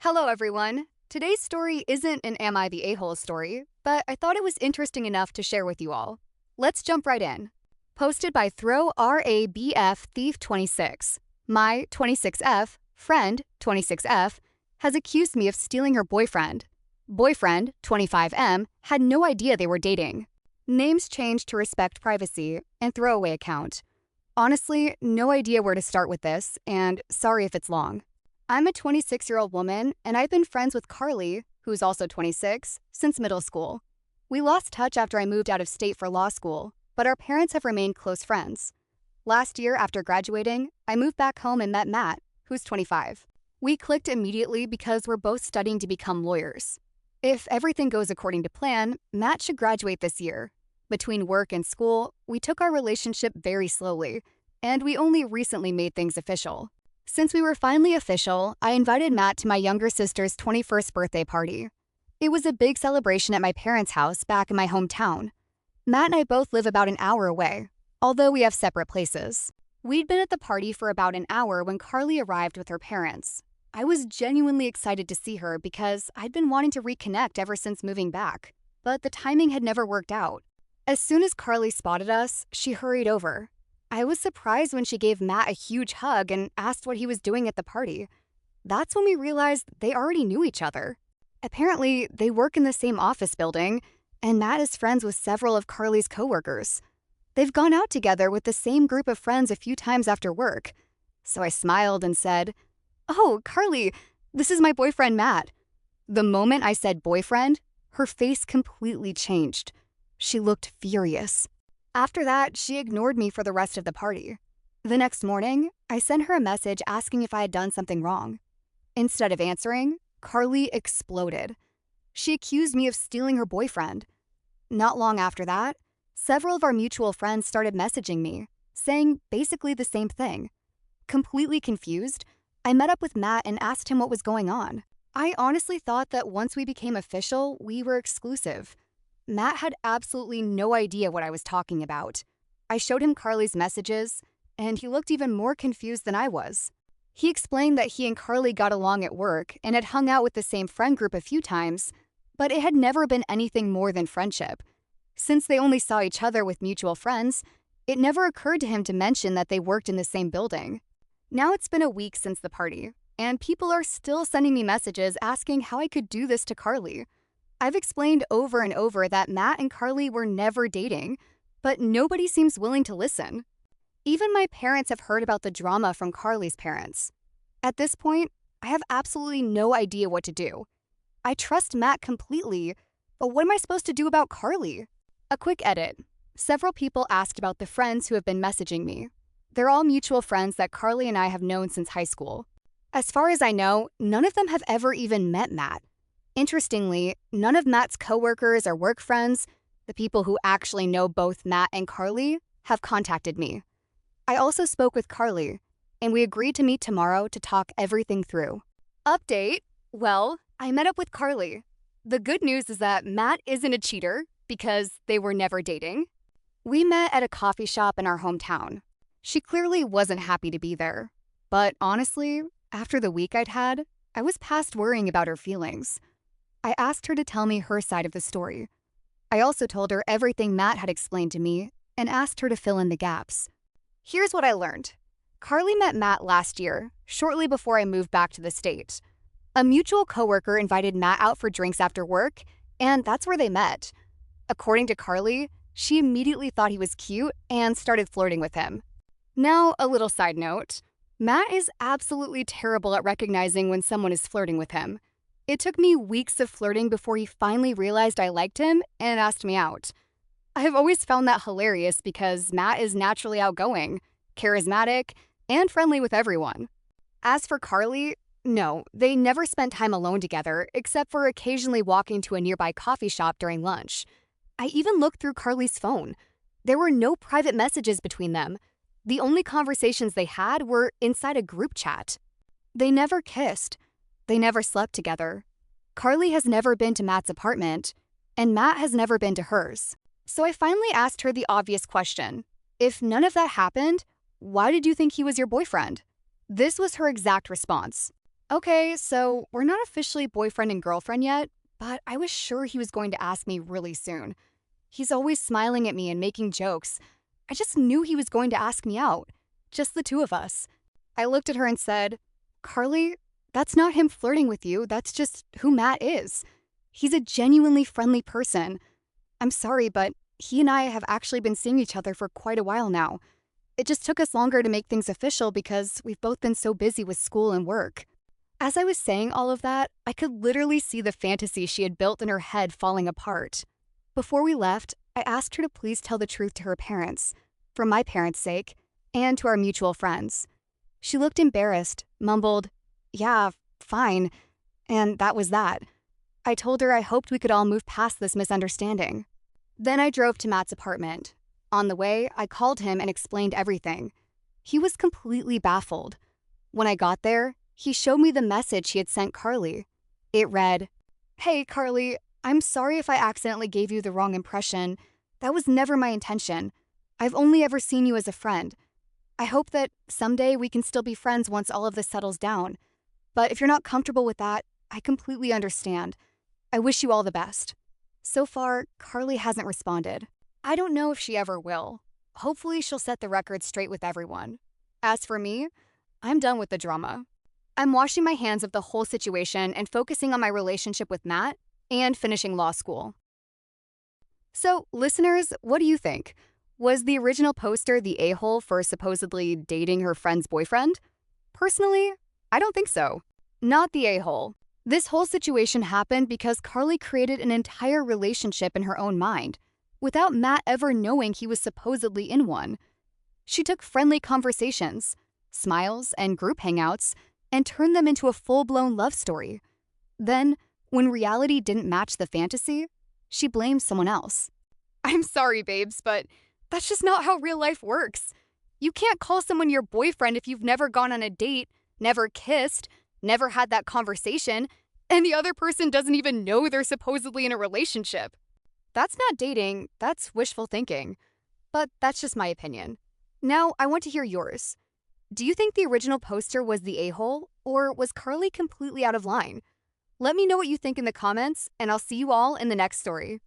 Hello, everyone. Today's story isn't an Am I the A-hole story, but I thought it was interesting enough to share with you all. Let's jump right in. Posted by Throw RABF Thief 26. My 26F, friend 26F, has accused me of stealing her boyfriend. Boyfriend 25M had no idea they were dating. Names changed to respect privacy and throwaway account. Honestly, no idea where to start with this, and sorry if it's long. I'm a 26-year-old woman, and I've been friends with Carly, who's also 26, since middle school. We lost touch after I moved out of state for law school, but our parents have remained close friends. Last year, after graduating, I moved back home and met Matt, who's 25. We clicked immediately because we're both studying to become lawyers. If everything goes according to plan, Matt should graduate this year. Between work and school, we took our relationship very slowly, and we only recently made things official. Since we were finally official, I invited Matt to my younger sister's 21st birthday party. It was a big celebration at my parents' house back in my hometown. Matt and I both live about an hour away, although we have separate places. We'd been at the party for about an hour when Carly arrived with her parents. I was genuinely excited to see her because I'd been wanting to reconnect ever since moving back, but the timing had never worked out. As soon as Carly spotted us, she hurried over. I was surprised when she gave Matt a huge hug and asked what he was doing at the party. That's when we realized they already knew each other. Apparently, they work in the same office building, and Matt is friends with several of Carly's coworkers. They've gone out together with the same group of friends a few times after work. So I smiled and said, "Oh, Carly, this is my boyfriend, Matt." The moment I said boyfriend, her face completely changed. She looked furious. After that, she ignored me for the rest of the party. The next morning, I sent her a message asking if I had done something wrong. Instead of answering, Carly exploded. She accused me of stealing her boyfriend. Not long after that, several of our mutual friends started messaging me, saying basically the same thing. Completely confused, I met up with Matt and asked him what was going on. I honestly thought that once we became official, we were exclusive. Matt had absolutely no idea what I was talking about. I showed him Carly's messages, and he looked even more confused than I was. He explained that he and Carly got along at work and had hung out with the same friend group a few times, but it had never been anything more than friendship. Since they only saw each other with mutual friends, it never occurred to him to mention that they worked in the same building. Now it's been a week since the party, and people are still sending me messages asking how I could do this to Carly. I've explained over and over that Matt and Carly were never dating, but nobody seems willing to listen. Even my parents have heard about the drama from Carly's parents. At this point, I have absolutely no idea what to do. I trust Matt completely, but what am I supposed to do about Carly? A quick edit. Several people asked about the friends who have been messaging me. They're all mutual friends that Carly and I have known since high school. As far as I know, none of them have ever even met Matt. Interestingly, none of Matt's coworkers or work friends, the people who actually know both Matt and Carly, have contacted me. I also spoke with Carly, and we agreed to meet tomorrow to talk everything through. Update: well, I met up with Carly. The good news is that Matt isn't a cheater because they were never dating. We met at a coffee shop in our hometown. She clearly wasn't happy to be there. But honestly, after the week I'd had, I was past worrying about her feelings. I asked her to tell me her side of the story. I also told her everything Matt had explained to me and asked her to fill in the gaps. Here's what I learned. Carly met Matt last year, shortly before I moved back to the state. A mutual coworker invited Matt out for drinks after work, and that's where they met. According to Carly, she immediately thought he was cute and started flirting with him. Now, a little side note. Matt is absolutely terrible at recognizing when someone is flirting with him. It took me weeks of flirting before he finally realized I liked him and asked me out. I have always found that hilarious because Matt is naturally outgoing, charismatic, and friendly with everyone. As for Carly, no, they never spent time alone together except for occasionally walking to a nearby coffee shop during lunch. I even looked through Carly's phone. There were no private messages between them. The only conversations they had were inside a group chat. They never kissed. They never slept together. Carly has never been to Matt's apartment, and Matt has never been to hers. So I finally asked her the obvious question. If none of that happened, why did you think he was your boyfriend? This was her exact response. Okay, so we're not officially boyfriend and girlfriend yet, but I was sure he was going to ask me really soon. He's always smiling at me and making jokes. I just knew he was going to ask me out. Just the two of us. I looked at her and said, Carly, that's not him flirting with you, that's just who Matt is. He's a genuinely friendly person. I'm sorry, but he and I have actually been seeing each other for quite a while now. It just took us longer to make things official because we've both been so busy with school and work. As I was saying all of that, I could literally see the fantasy she had built in her head falling apart. Before we left, I asked her to please tell the truth to her parents, for my parents' sake, and to our mutual friends. She looked embarrassed, mumbled, "Yeah, fine," and that was that. I told her I hoped we could all move past this misunderstanding. Then I drove to Matt's apartment. On the way, I called him and explained everything. He was completely baffled. When I got there, he showed me the message he had sent Carly. It read, "Hey, Carly, I'm sorry if I accidentally gave you the wrong impression. That was never my intention. I've only ever seen you as a friend. I hope that someday we can still be friends once all of this settles down. But if you're not comfortable with that, I completely understand. I wish you all the best." So far, Carly hasn't responded. I don't know if she ever will. Hopefully, she'll set the record straight with everyone. As for me, I'm done with the drama. I'm washing my hands of the whole situation and focusing on my relationship with Matt and finishing law school. So, listeners, what do you think? Was the original poster the a-hole for supposedly dating her friend's boyfriend? Personally, I don't think so. Not the a-hole. This whole situation happened because Carly created an entire relationship in her own mind, without Matt ever knowing he was supposedly in one. She took friendly conversations, smiles, and group hangouts, and turned them into a full-blown love story. Then, when reality didn't match the fantasy, she blamed someone else. I'm sorry, babes, but that's just not how real life works. You can't call someone your boyfriend if you've never gone on a date, never kissed, never had that conversation, and the other person doesn't even know they're supposedly in a relationship. That's not dating, that's wishful thinking. But that's just my opinion. Now, I want to hear yours. Do you think the original poster was the a-hole, or was Carly completely out of line? Let me know what you think in the comments, and I'll see you all in the next story.